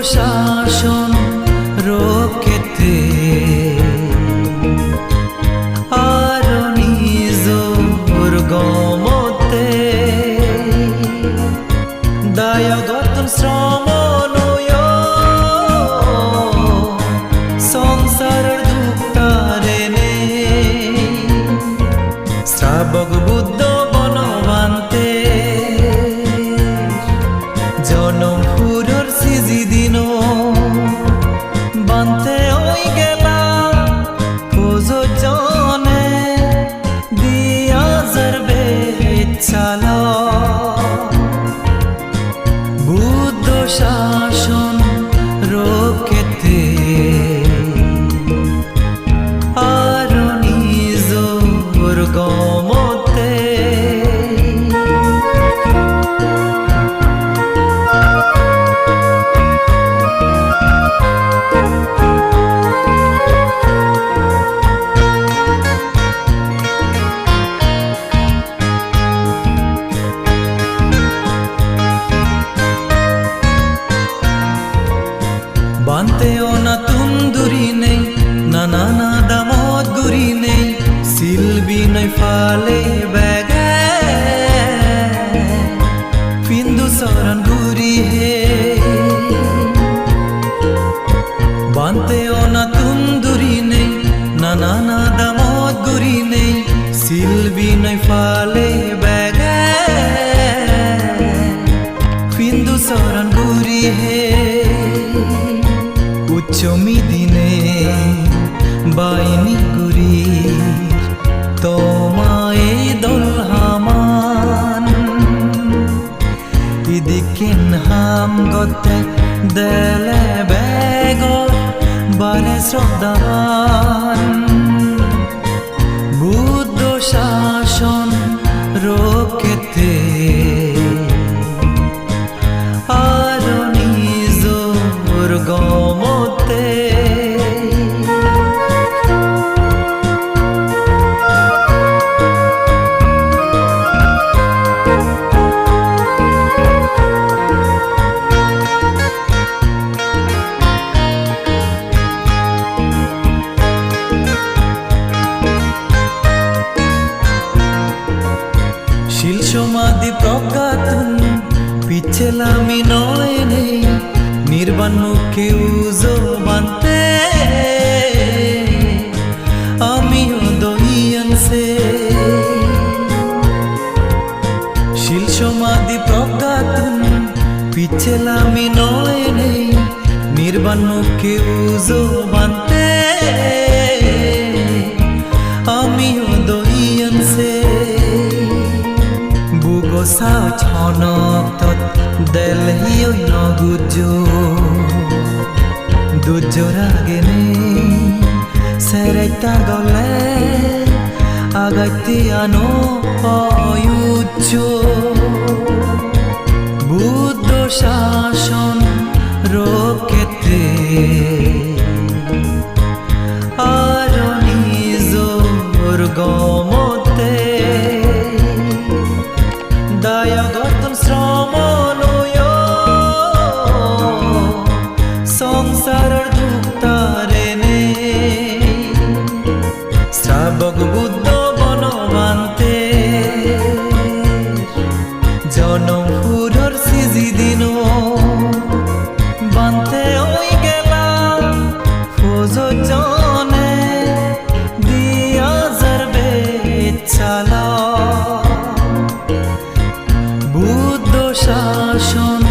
শাসন রক্ষেতে আর নিজর গমতে দায়গত শ্রম সংসারের দুঃখারে নে শ্রাবক বুদ্ধ বনবান্তে জনপুরর সিজি দিন বান্তে ওই গেলা পুজোজনে দিয়া জরবে চাল বুদ্ধ শাসন রক্ষেতে আর নিজর গমতে বানতেও না তুন্দুরি নেই নানা না দামত গুরি নেই সিলবি নই ফালে ব্যাগে পিন্দু সরণ গুরি হে বানতেও না তুন্দুরি নেই নানা না দামত গুরি নেই সিলবি নই ফালে ব্যাগে পিন্দু সরণ গুরি হে উচ্চমি দিনে বাইনি গুরি তোমায় দল হামান ইদিকেন হাম গতে দেলে বেগ বারে শ্রদ্ধান বুদ্ধ শাসন রক্ষেতে আর নিজর গমতে শিল সমাধি প্রজ্ঞাতুন পিছেলামি নয় নেই নির্বাণ মুখে উজো বানতে আমিও দইয়ানসে শিল সমাধি প্রজ্ঞাতুন পিছেলামি নয় নেই নির্বাণ মুখে উজো বানতে আমিও দইয়ানসে বুগোসা ছনক তত দেলহি ওই নগুজো দুজোরাগেনে সেরেতা গলে আগাইতে আনো অয়ুজ্জো বুদ্ধ শাসন রক্ষেতে আর নিজর গমতে দায়গত শ্রম সংসারের দুঃখারে নে শ্রাবক বুদ্ধ বনবান্তে জনপুরর সিজি দিন বান্তে ওই গেলা পুজোজনে দিয়া জরবে চাল বুদ্ধ শাসন